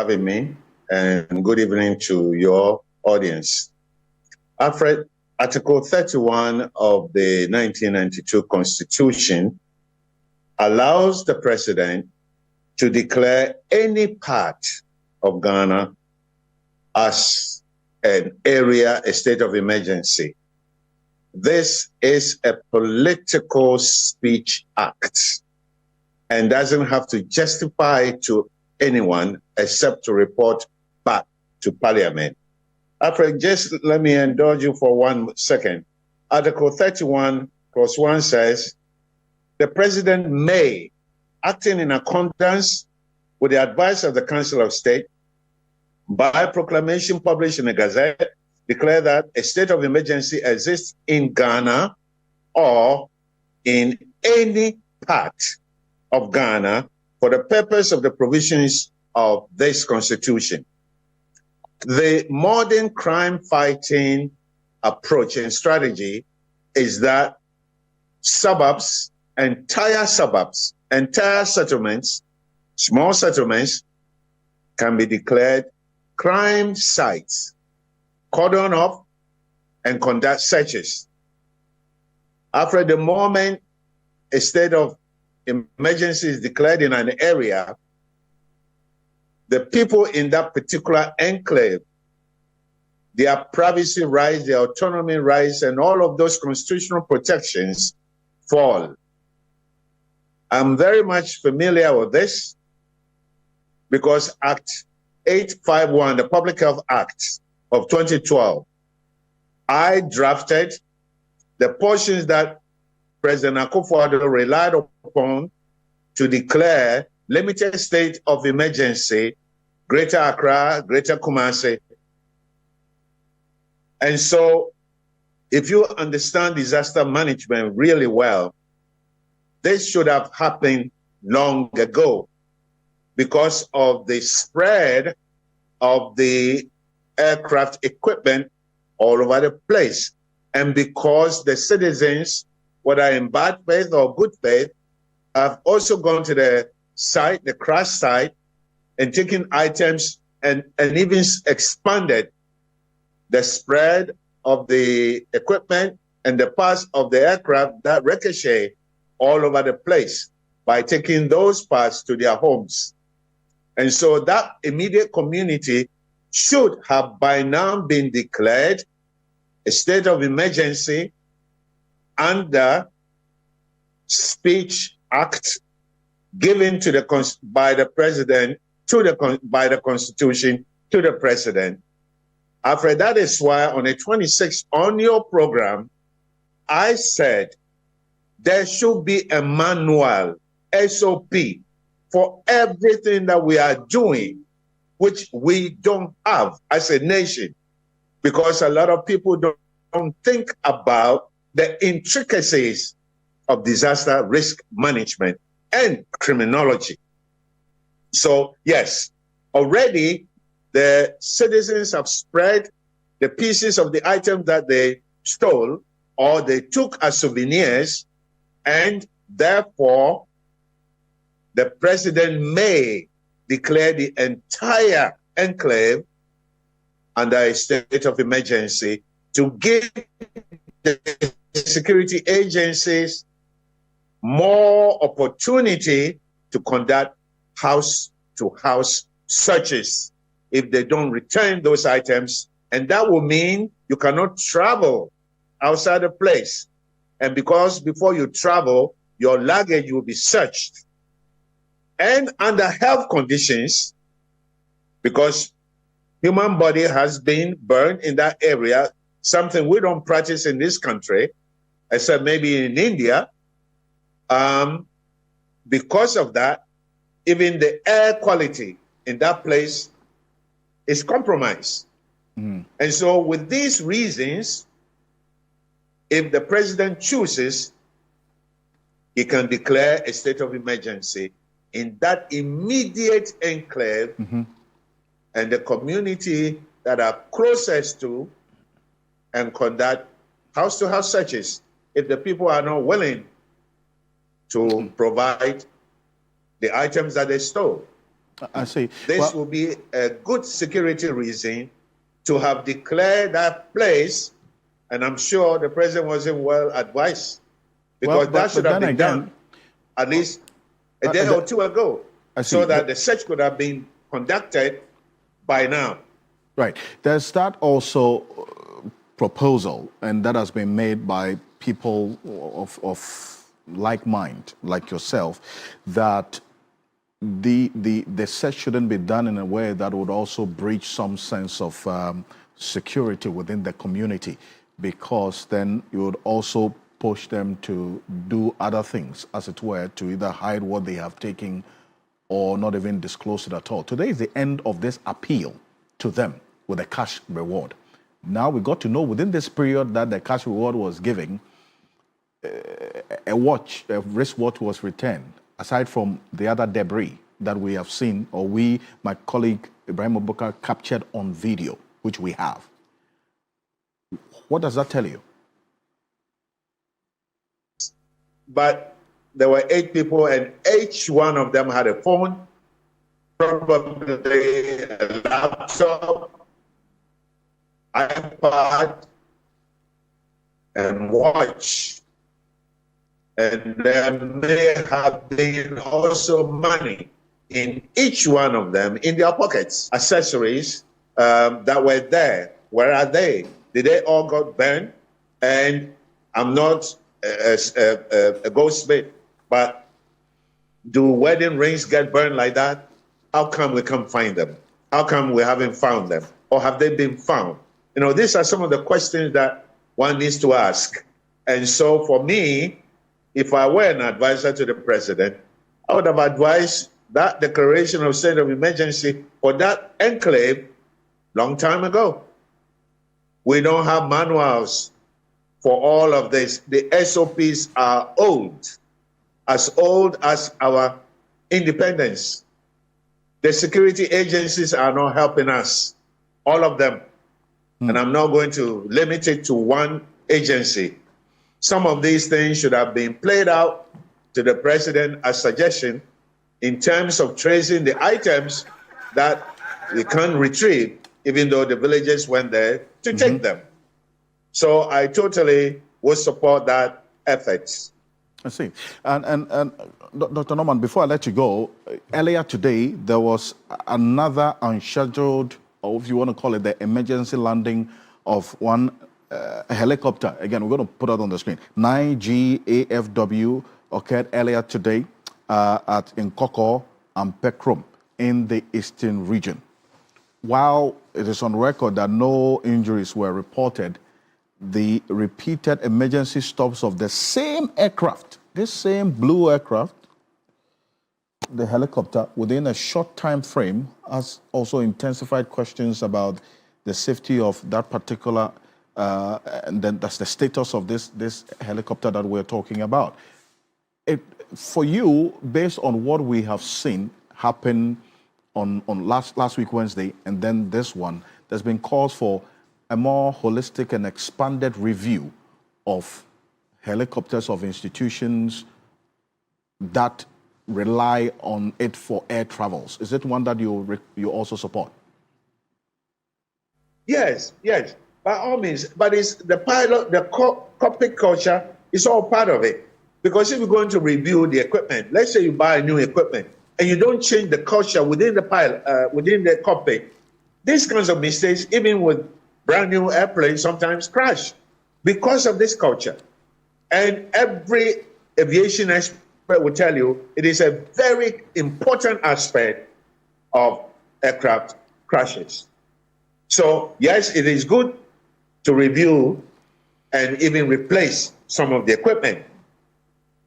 having me, and good evening to your audience. Alfred, Article 31 of the 1992 Constitution allows the president to declare any part of Ghana as an area, a state of emergency. This is a political speech act and doesn't have to justify to anyone except to report back to Parliament. Alfred, just let me indulge you for 1 second. Article 31, clause 1 says, the president may, acting in accordance with the advice of the Council of State, by proclamation published in the Gazette, declare that a state of emergency exists in Ghana or in any part of Ghana for the purpose of the provisions of this constitution. The modern crime fighting approach and strategy is that entire settlements, small settlements can be declared crime sites, cordon off, and conduct searches. After the moment a state of emergency is declared in an area, the people in that particular enclave, their privacy rights, their autonomy rights, and all of those constitutional protections fall. I'm very much familiar with this because Act 851, the Public Health Act of 2012, I drafted the portions that President Akufo-Addo relied upon to declare limited state of emergency, Greater Accra, Greater Kumasi. And so if you understand disaster management really well, this should have happened long ago because of the spread of the aircraft equipment all over the place. And because the citizens, whether in bad faith or good faith, have also gone to the site, the crash site, and taken items and even expanded the spread of the equipment and the parts of the aircraft that ricochet all over the place by taking those parts to their homes. And so that immediate community should have by now been declared a state of emergency under Speech Act given to by the president by the Constitution to the president. Alfred, that is why on the 26th on your program, I said there should be a manual, SOP, for everything that we are doing, which we don't have as a nation, because a lot of people don't think about the intricacies of disaster risk management and criminology. So yes, already the citizens have spread the pieces of the items that they stole or they took as souvenirs, and therefore the president may declare the entire enclave under a state of emergency to give the security agencies more opportunity to conduct house-to-house searches if they don't return those items. And that will mean you cannot travel outside the place. And because before you travel, your luggage will be searched. And under health conditions, because human body has been burned in that area, something we don't practice in this country, except maybe in India. Because of that, even the air quality in that place is compromised. Mm. And so with these reasons, if the president chooses, he can declare a state of emergency in that immediate enclave, mm-hmm. and the community that are closest to, and conduct house-to-house searches if the people are not willing to provide the items that they stole. I see. This will be a good security reason to have declared that place, and I'm sure the president wasn't well advised, because that should have been done at least a day or two ago, so that the search could have been conducted by now. Right. There's that also proposal, and that has been made by people of like mind, like yourself, that the search shouldn't be done in a way that would also breach some sense of security within the community, because then you would also push them to do other things, as it were, to either hide what they have taken or not even disclose it at all. Today is the end of this appeal to them with a cash reward. Now we got to know within this period that the cash reward was giving, a wristwatch was returned, aside from the other debris that we have seen, or my colleague Ibrahim Abubakar captured on video, which we have. What does that tell you? But there were 8 people, and each one of them had a phone, probably a laptop, iPad, and watch. And there may have been also money in each one of them in their pockets, accessories that were there. Where are they? Did they all got burned? And I'm not a goldsmith, but do wedding rings get burned like that? How come we can't find them? How come we haven't found them? Or have they been found? You know, these are some of the questions that one needs to ask. And so for me, if I were an advisor to the president, I would have advised that declaration of state of emergency for that enclave long time ago. We don't have manuals for all of this. The SOPs are old as our independence. The security agencies are not helping us, all of them. And I'm not going to limit it to one agency. Some of these things should have been played out to the president as suggestion in terms of tracing the items that we can't retrieve, even though the villagers went there to take them. So I totally would support that effort. I see. And Dr. Norman, before I let you go, earlier today, there was another unscheduled, or if you want to call it the emergency landing of one helicopter. Again, we're going to put it on the screen. 9GAFW occurred earlier today at Nkoko and Pekrom in the eastern region. While it is on record that no injuries were reported, the repeated emergency stops of the same aircraft, this same blue aircraft, the helicopter, within a short time frame, has also intensified questions about the safety of that particular, and then that's the status of this helicopter that we're talking about. For you, based on what we have seen happen on last week Wednesday, and then this one, there's been calls for a more holistic and expanded review of helicopters of institutions that rely on it for air travels. Is it one that you also support? Yes, by all means. But it's the pilot, the cockpit culture is all part of it. Because if you're going to review the equipment, let's say you buy a new equipment and you don't change the culture within the pilot, within the cockpit, these kinds of mistakes, even with brand new airplanes, sometimes crash because of this culture. And every aviation expert will tell you it is a very important aspect of aircraft crashes. So yes, it is good to review and even replace some of the equipment,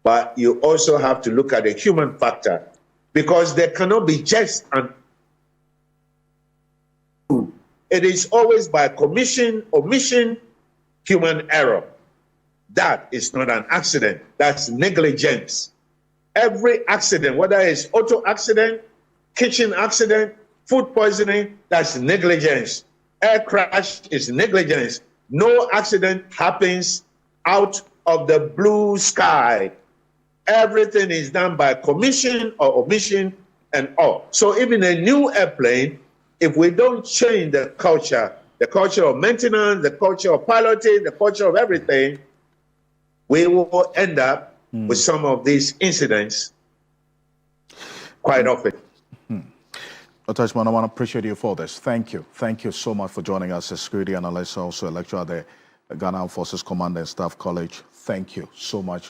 but you also have to look at the human factor, because there cannot be just an it is always by commission, omission, human error. That is not an accident. That's negligence. Every accident, whether it's auto accident, kitchen accident, food poisoning, that's negligence. Air crash is negligence. No accident happens out of the blue sky. Everything is done by commission or omission and all. So even a new airplane, if we don't change the culture of maintenance, the culture of piloting, the culture of everything, we will end up with some of these incidents quite often. Dr. Ishmael, I want to appreciate you for this. Thank you. Thank you so much for joining us as security analyst, also a lecturer at the Ghana Armed Forces Command and Staff College. Thank you so much.